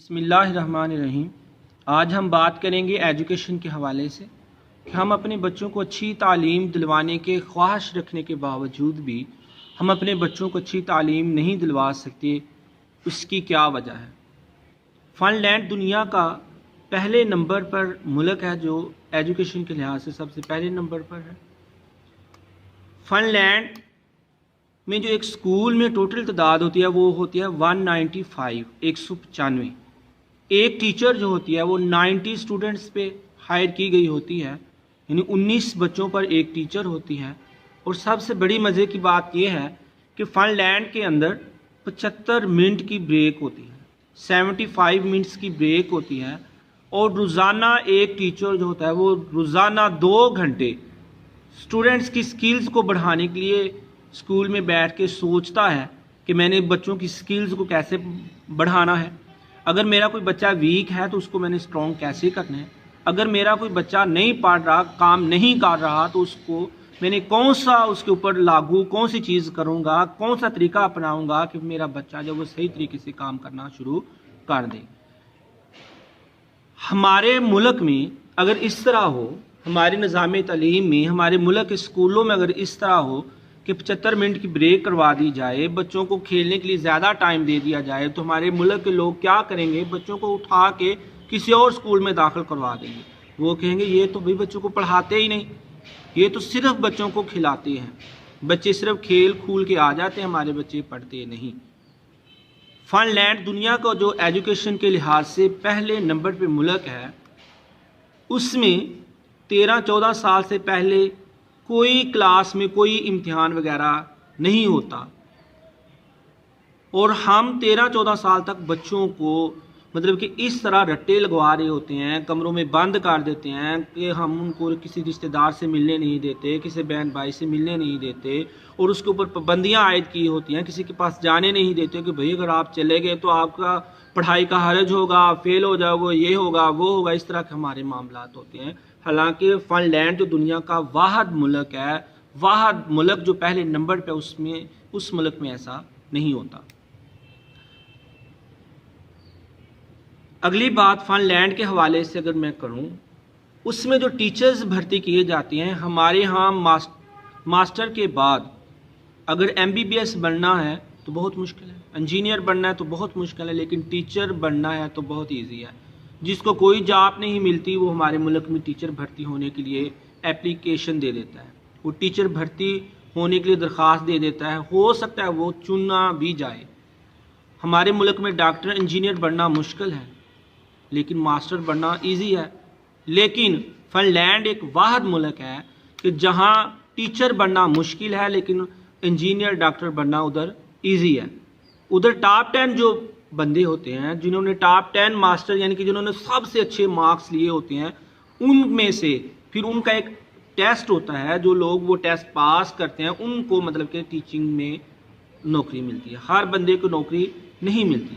बिस्मिल्लाहिर्रहमानिर्रहीम। आज हम बात करेंगे एजुकेशन के हवाले से कि हम अपने बच्चों को अच्छी तालीम दिलवाने के ख्वाहिश रखने के बावजूद भी हम अपने बच्चों को अच्छी तालीम नहीं दिलवा सकते। उसकी क्या वजह है? फ़िनलैंड दुनिया का पहले नंबर पर मुल्क है जो एजुकेशन के लिहाज से सबसे पहले नंबर पर है। फ़िनलैंड में जो एक स्कूल में टोटल तादाद होती है वो होती है 195, 195। एक टीचर जो होती है वो 90 स्टूडेंट्स पे हायर की गई होती है, यानी 19 बच्चों पर एक टीचर होती है। और सबसे बड़ी मज़े की बात यह है कि फ़िनलैंड के अंदर 75 मिनट की ब्रेक होती है, 75 मिनट्स की ब्रेक होती है। और रोज़ाना एक टीचर जो होता है वो रोज़ाना 2 घंटे स्टूडेंट्स की स्किल्स को बढ़ाने के लिए स्कूल में बैठ के सोचता है कि मैंने बच्चों की स्किल्स को कैसे बढ़ाना है। अगर मेरा कोई बच्चा वीक है तो उसको मैंने स्ट्रॉन्ग कैसे करना है। अगर मेरा कोई बच्चा नहीं पढ़ रहा, काम नहीं कर रहा, तो उसको मैंने कौन सा उसके ऊपर लागू कौन सी चीज़ करूँगा, कौन सा तरीका अपनाऊँगा कि मेरा बच्चा जो वो सही तरीके से काम करना शुरू कर दे। हमारे मुल्क में अगर इस तरह हो, हमारे निज़ाम तालीम में, हमारे मुल्क के स्कूलों में अगर इस तरह हो कि 75 मिनट की ब्रेक करवा दी जाए, बच्चों को खेलने के लिए ज़्यादा टाइम दे दिया जाए, तो हमारे मुल्क के लोग क्या करेंगे? बच्चों को उठा के किसी और स्कूल में दाखिल करवा देंगे। वो कहेंगे ये तो भाई बच्चों को पढ़ाते ही नहीं, ये तो सिर्फ बच्चों को खिलाते हैं, बच्चे सिर्फ खेल खूल के आ जाते हैं, हमारे बच्चे पढ़ते नहीं। फ़िनलैंड दुनिया का जो एजुकेशन के लिहाज से पहले नंबर पे मुल्क है, उसमें 13-14 साल से पहले कोई क्लास में कोई इम्तिहान वगैरह नहीं होता। और हम 13-14 साल तक बच्चों को मतलब कि इस तरह रट्टे लगवा रहे होते हैं, कमरों में बंद कर देते हैं कि हम उनको किसी रिश्तेदार से मिलने नहीं देते, किसी बहन भाई से मिलने नहीं देते, और उसके ऊपर पाबंदियां आयद की होती हैं, किसी के पास जाने नहीं देते कि भाई अगर आप चले गए तो आपका पढ़ाई का हर्ज होगा, आप फेल हो जाओगे, ये होगा वो होगा। इस तरह के हमारे मामलात होते हैं। हालांकि फ़िनलैंड जो दुनिया का वाहिद मुल्क है, वाहिद मुल्क जो पहले नंबर पे, उसमें उस मुल्क में ऐसा नहीं होता। अगली बात फ़िनलैंड के हवाले से अगर मैं करूं, उसमें जो टीचर्स भर्ती किए जाते हैं, हमारे यहाँ मास्टर के बाद अगर MBBS बनना है तो बहुत मुश्किल है, इंजीनियर बनना है तो बहुत मुश्किल है, लेकिन टीचर बनना है तो बहुत ईजी है। जिसको कोई जॉब नहीं मिलती वो हमारे मुल्क में टीचर भर्ती होने के लिए एप्लीकेशन दे देता है, वो टीचर भर्ती होने के लिए दरख्वास्त दे देता है। हो सकता है वो चुना भी जाए। हमारे मुल्क में डॉक्टर इंजीनियर बनना मुश्किल है, लेकिन मास्टर बनना इजी है। लेकिन फ़िनलैंड एक वाहिद मुल्क है कि जहाँ टीचर बनना मुश्किल है, लेकिन इंजीनियर डॉक्टर बनना उधर इजी है। उधर टॉप 10 जो बंदे होते हैं, जिन्होंने टॉप 10 मास्टर यानी कि जिन्होंने सबसे अच्छे मार्क्स लिए होते हैं, उनमें से फिर उनका एक टेस्ट होता है, जो लोग वो टेस्ट पास करते हैं उनको मतलब कि टीचिंग में नौकरी मिलती है। हर बंदे को नौकरी नहीं मिलती।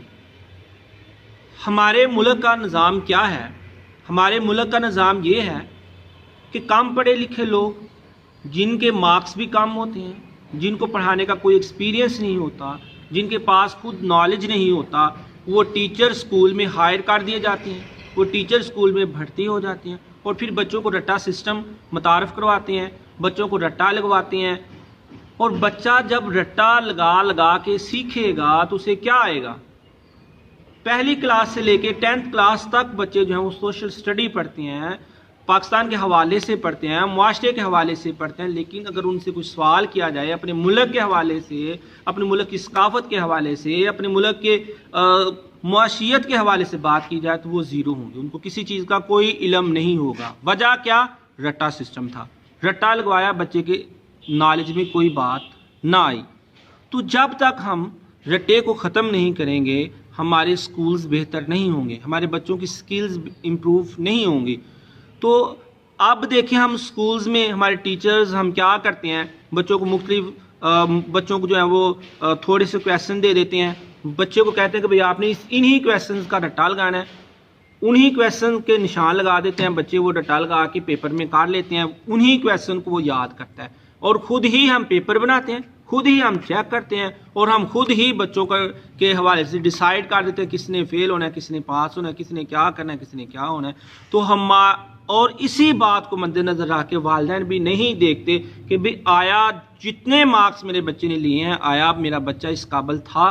हमारे मुल्क का निज़ाम क्या है? हमारे मुल्क का निज़ाम ये है कि कम पढ़े लिखे लोग, जिनके मार्क्स भी कम होते हैं, जिनको पढ़ाने का कोई एक्सपीरियंस नहीं होता, जिनके पास खुद नॉलेज नहीं होता, वो टीचर स्कूल में हायर कर दिए जाते हैं, वो टीचर स्कूल में भर्ती हो जाते हैं और फिर बच्चों को रट्टा सिस्टम मुतारफ़ करवाते हैं, बच्चों को रट्टा लगवाते हैं। और बच्चा जब रट्टा लगा लगा के सीखेगा तो उसे क्या आएगा? पहली क्लास से लेके 10th क्लास तक बच्चे जो हैं वो सोशल स्टडी पढ़ते हैं, पाकिस्तान के हवाले से पढ़ते हैं, मुआशरे के हवाले से पढ़ते हैं। लेकिन अगर उनसे कुछ सवाल किया जाए अपने मुल्क के हवाले से, अपने मुल्क की सकाफत के हवाले से, अपने मुल्क के मुआशियत के हवाले से बात की जाए तो वो ज़ीरो होंगे, उनको किसी चीज़ का कोई इल्म नहीं होगा। वजह क्या? रट्टा सिस्टम था, रट्टा लगवाया, बच्चे के नॉलेज में कोई बात ना आई। तो जब तक हम रट्टे को ख़त्म नहीं करेंगे, हमारे स्कूल्स बेहतर नहीं होंगे, हमारे बच्चों की स्किल्स इम्प्रूव नहीं होंगी। तो अब देखें हम स्कूल्स में हमारे टीचर्स हम क्या करते हैं, बच्चों को मुख्तलिफ बच्चों को जो है वो थोड़े से क्वेश्चन दे देते हैं, बच्चे को कहते हैं कि भाई आपने इन्हीं क्वेश्चन का रट्टा लगाना है, उन्हीं क्वेश्चन के निशान लगा देते हैं, बच्चे वो रट्टा लगा के पेपर में काट लेते हैं, उन्हीं क्वेश्चन को वो याद करता है और ख़ुद ही हम पेपर बनाते हैं, खुद ही हम चेक करते हैं और हम खुद ही बच्चों के हवाले से डिसाइड कर देते हैं किसने फेल होना है, किसने पास होना है, किसने क्या करना है, किसने क्या होना है। तो हम और इसी बात को मद्देनज़र रख के वालिदैन भी नहीं देखते कि भाई आया जितने मार्क्स मेरे बच्चे ने लिए हैं, आया मेरा बच्चा इस काबिल था,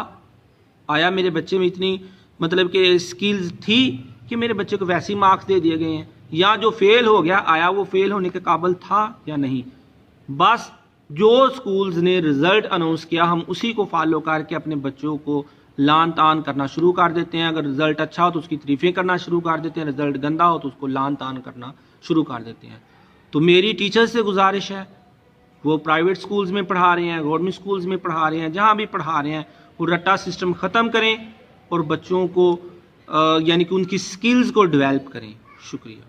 आया मेरे बच्चे में इतनी मतलब कि स्किल्स थी कि मेरे बच्चे को वैसे ही मार्क्स दे दिए गए हैं, या जो फेल हो गया आया वो फेल होने के काबिल था या नहीं। बस जो स्कूल्स ने रिज़ल्ट अनाउंस किया हम उसी को फॉलो करके अपने बच्चों को लान तान करना शुरू कर देते हैं। अगर रिज़ल्ट अच्छा हो तो उसकी तारीफ़ें करना शुरू कर देते हैं, रिज़ल्ट गंदा हो तो उसको लान तान करना शुरू कर देते हैं। तो मेरी टीचर्स से गुजारिश है, वो प्राइवेट स्कूल्स में पढ़ा रहे हैं, गवर्नमेंट स्कूल्स में पढ़ा रहे हैं, जहाँ भी पढ़ा रहे हैं वो रट्टा सिस्टम ख़त्म करें और बच्चों को यानी कि उनकी स्किल्स को डेवलप करें। शुक्रिया।